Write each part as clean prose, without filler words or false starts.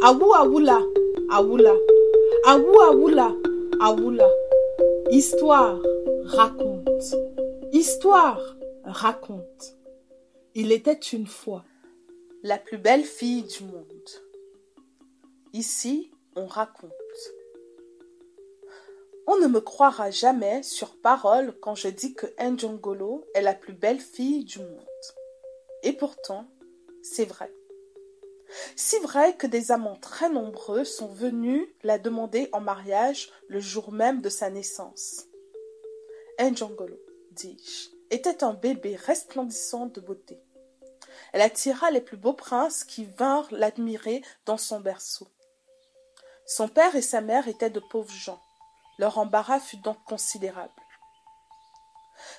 Awu awula, awula, awu awula, awula. Histoire, raconte. Histoire, raconte. Il était une fois la plus belle fille du monde. Ici, on raconte. On ne me croira jamais sur parole quand je dis que Njongolo est la plus belle fille du monde. Et pourtant, c'est vrai. Si vrai que des amants très nombreux sont venus la demander en mariage le jour même de sa naissance. Njongolo, dis-je, était un bébé resplendissant de beauté. Elle attira les plus beaux princes qui vinrent l'admirer dans son berceau. Son père et sa mère étaient de pauvres gens. Leur embarras fut donc considérable.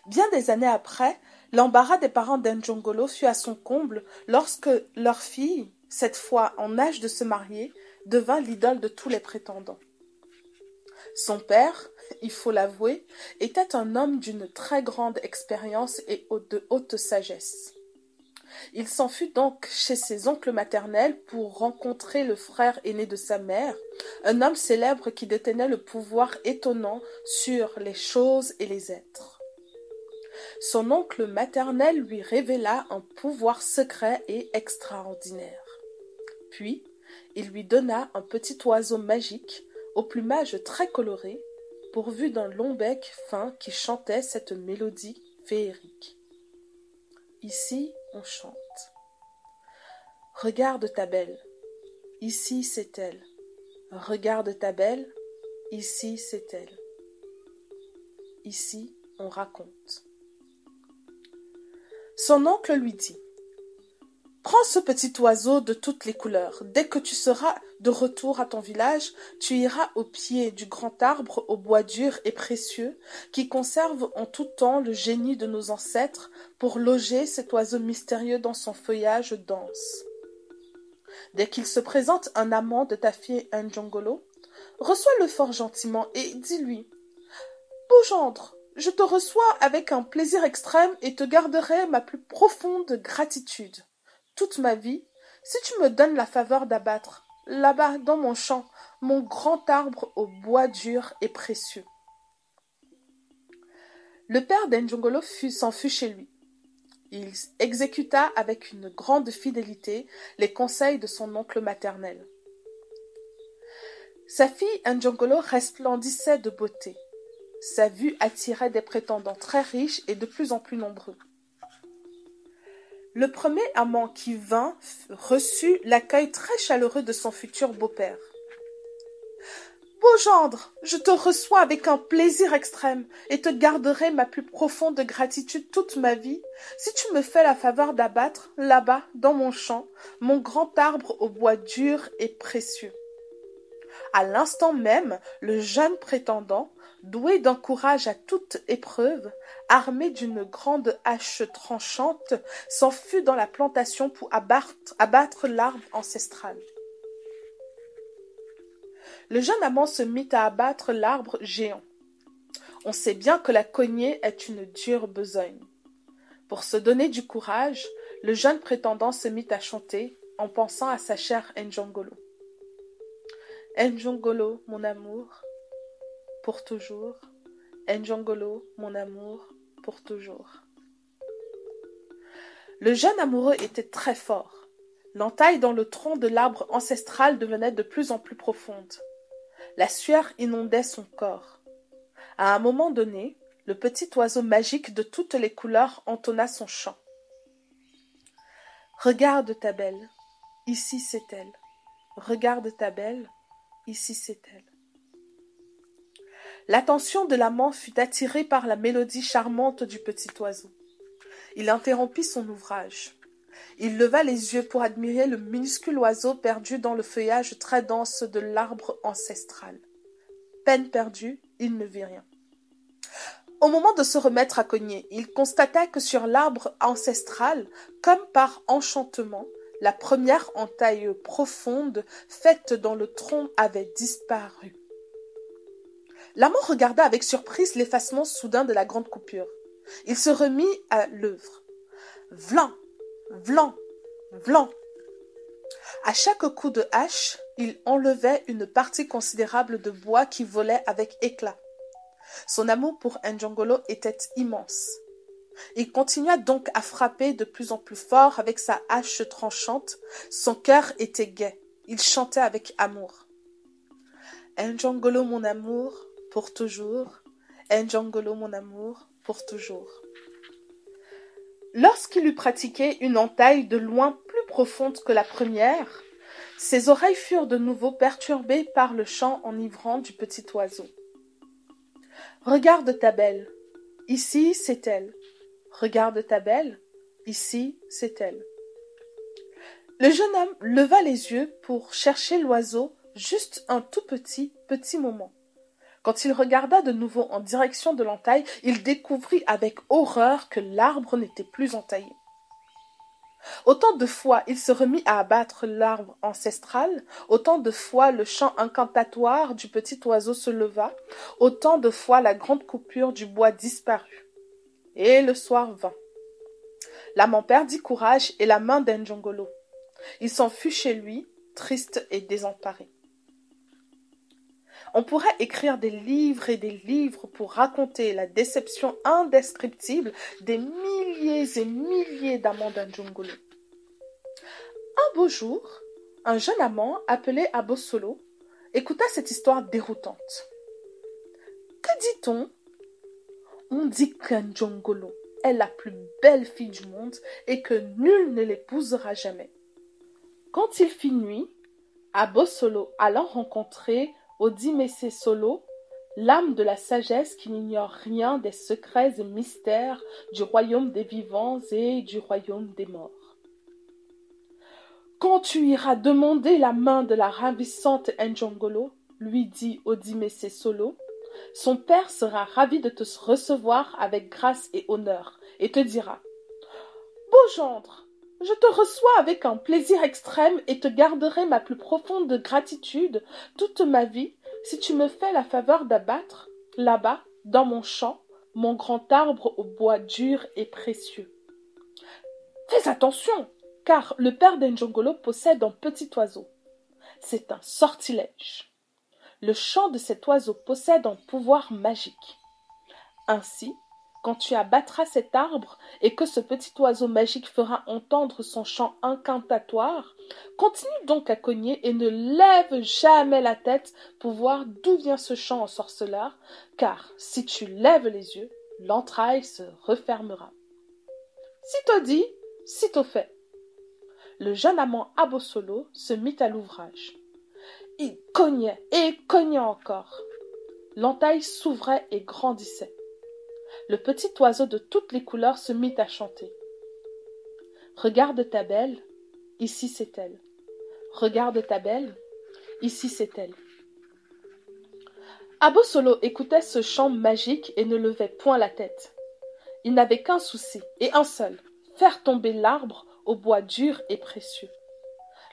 Bien des années après, l'embarras des parents d'Njongolo fut à son comble lorsque leur fille, cette fois en âge de se marier, devint l'idole de tous les prétendants. Son père, il faut l'avouer, était un homme d'une très grande expérience et de haute sagesse. Il s'en fut donc chez ses oncles maternels pour rencontrer le frère aîné de sa mère, un homme célèbre qui détenait le pouvoir étonnant sur les choses et les êtres. Son oncle maternel lui révéla un pouvoir secret et extraordinaire. Puis, il lui donna un petit oiseau magique, au plumage très coloré, pourvu d'un long bec fin qui chantait cette mélodie féerique. Ici, on chante. Regarde ta belle, ici c'est elle. Regarde ta belle, ici c'est elle. Ici, on raconte. Son oncle lui dit: prends ce petit oiseau de toutes les couleurs. Dès que tu seras de retour à ton village, tu iras au pied du grand arbre au bois dur et précieux qui conserve en tout temps le génie de nos ancêtres pour loger cet oiseau mystérieux dans son feuillage dense. Dès qu'il se présente un amant de ta fille Njongolo, reçois-le fort gentiment et dis-lui: beau gendre, je te reçois avec un plaisir extrême et te garderai ma plus profonde gratitude. Toute ma vie, si tu me donnes la faveur d'abattre, là-bas dans mon champ, mon grand arbre au bois dur et précieux. Le père d'Njongolo s'en fut chez lui. Il exécuta avec une grande fidélité les conseils de son oncle maternel. Sa fille Njongolo resplendissait de beauté. Sa vue attirait des prétendants très riches et de plus en plus nombreux. Le premier amant qui vint reçut l'accueil très chaleureux de son futur beau-père. « Beau gendre, je te reçois avec un plaisir extrême et te garderai ma plus profonde gratitude toute ma vie si tu me fais la faveur d'abattre, là-bas, dans mon champ, mon grand arbre au bois dur et précieux. » À l'instant même, le jeune prétendant, doué d'un courage à toute épreuve, armé d'une grande hache tranchante, s'en fut dans la plantation pour abattre l'arbre ancestral. Le jeune amant se mit à abattre l'arbre géant. On sait bien que la cognée est une dure besogne. Pour se donner du courage, le jeune prétendant se mit à chanter en pensant à sa chère Njongolo. Njongolo, mon amour, pour toujours. Njongolo, mon amour, pour toujours. Le jeune amoureux était très fort. L'entaille dans le tronc de l'arbre ancestral devenait de plus en plus profonde. La sueur inondait son corps. À un moment donné, le petit oiseau magique de toutes les couleurs entonna son chant. Regarde ta belle, ici c'est elle. Regarde ta belle, ici c'est elle. L'attention de l'amant fut attirée par la mélodie charmante du petit oiseau. Il interrompit son ouvrage. Il leva les yeux pour admirer le minuscule oiseau perdu dans le feuillage très dense de l'arbre ancestral. Peine perdue, il ne vit rien. Au moment de se remettre à cogner, il constata que sur l'arbre ancestral, comme par enchantement, la première entaille profonde faite dans le tronc avait disparu. L'amant regarda avec surprise l'effacement soudain de la grande coupure. Il se remit à l'œuvre. Vlan, vlan, vlan. À chaque coup de hache, il enlevait une partie considérable de bois qui volait avec éclat. Son amour pour Njongolo était immense. Il continua donc à frapper de plus en plus fort avec sa hache tranchante. Son cœur était gai. Il chantait avec amour. Njongolo, mon amour, pour toujours. Njongolo, mon amour, pour toujours. Lorsqu'il eut pratiqué une entaille de loin plus profonde que la première, ses oreilles furent de nouveau perturbées par le chant enivrant du petit oiseau. Regarde ta belle, ici c'est elle. Regarde ta belle, ici c'est elle. Le jeune homme leva les yeux pour chercher l'oiseau juste un tout petit moment. Quand il regarda de nouveau en direction de l'entaille, il découvrit avec horreur que l'arbre n'était plus entaillé. Autant de fois il se remit à abattre l'arbre ancestral, autant de fois le chant incantatoire du petit oiseau se leva, autant de fois la grande coupure du bois disparut. Et le soir vint. L'amant perdit courage et la main d'Njongolo. Il s'en fut chez lui, triste et désemparé. On pourrait écrire des livres et des livres pour raconter la déception indescriptible des milliers et milliers d'amants d'Njongolo. Un beau jour, un jeune amant appelé Abosolo écouta cette histoire déroutante. Que dit-on? On dit qu'Njongolo est la plus belle fille du monde et que nul ne l'épousera jamais. Quand il fit nuit, Abosolo alla rencontrer Odimese Solo, l'âme de la sagesse qui n'ignore rien des secrets et mystères du royaume des vivants et du royaume des morts. Quand tu iras demander la main de la ravissante Njongolo, lui dit Odimese Solo, son père sera ravi de te recevoir avec grâce et honneur, et te dira « Beau gendre, je te reçois avec un plaisir extrême et te garderai ma plus profonde gratitude toute ma vie si tu me fais la faveur d'abattre, là-bas, dans mon champ, mon grand arbre au bois dur et précieux. Fais attention, car le père d'Njongolo possède un petit oiseau. C'est un sortilège. Le chant de cet oiseau possède un pouvoir magique. Ainsi, quand tu abattras cet arbre et que ce petit oiseau magique fera entendre son chant incantatoire, continue donc à cogner et ne lève jamais la tête pour voir d'où vient ce chant ensorceleur, car si tu lèves les yeux, l'entraille se refermera. Sitôt dit, sitôt fait. Le jeune amant Abosolo se mit à l'ouvrage. Il cognait et cognait encore. L'entaille s'ouvrait et grandissait. Le petit oiseau de toutes les couleurs se mit à chanter. Regarde ta belle, ici c'est elle. Regarde ta belle, ici c'est elle. Abosolo écoutait ce chant magique et ne levait point la tête. Il n'avait qu'un souci, et un seul, faire tomber l'arbre au bois dur et précieux.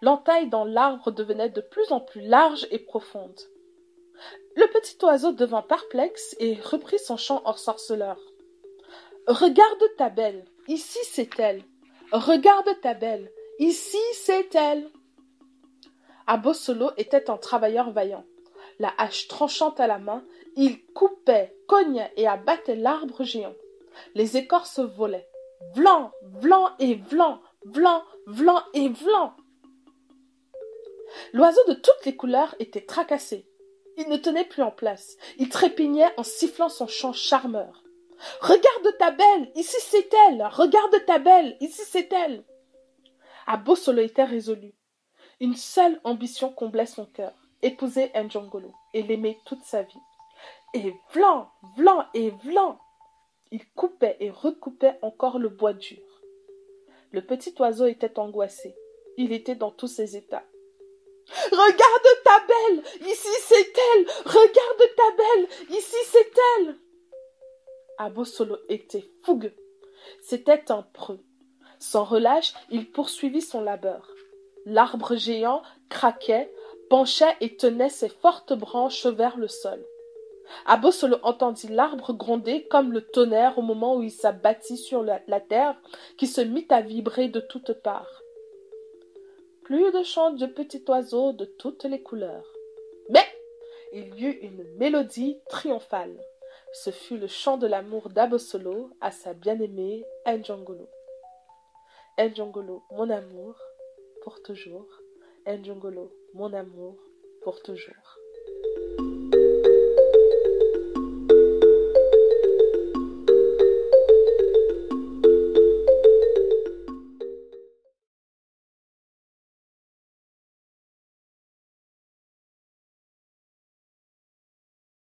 L'entaille dans l'arbre devenait de plus en plus large et profonde. Le petit oiseau devint perplexe et reprit son chant ensorceleur. Regarde ta belle, ici c'est elle. Regarde ta belle, ici c'est elle. Abosolo était un travailleur vaillant. La hache tranchante à la main, il coupait, cognait et abattait l'arbre géant. Les écorces volaient. Vlan, vlan et vlan, vlan, vlan et vlan. L'oiseau de toutes les couleurs était tracassé. Il ne tenait plus en place. Il trépignait en sifflant son chant charmeur. « Regarde ta belle, ici c'est elle. Regarde ta belle, ici c'est elle. » Abosolo était résolu. Une seule ambition comblait son cœur, épouser Njongolo et l'aimer toute sa vie. Et vlan, vlan et vlan. Il coupait et recoupait encore le bois dur. Le petit oiseau était angoissé. Il était dans tous ses états. « Regarde ta belle, ici c'est elle. Regarde ta belle, ici c'est elle. » Abosolo était fougueux. C'était un preux. Sans relâche, il poursuivit son labeur. L'arbre géant craquait, penchait et tenait ses fortes branches vers le sol. Abosolo entendit l'arbre gronder comme le tonnerre au moment où il s'abattit sur la terre, qui se mit à vibrer de toutes parts. Plus de chants de petits oiseaux de toutes les couleurs. Mais il y eut une mélodie triomphale. Ce fut le chant de l'amour d'Abosolo à sa bien-aimée Njongolo. Njongolo, mon amour, pour toujours. Njongolo, mon amour, pour toujours.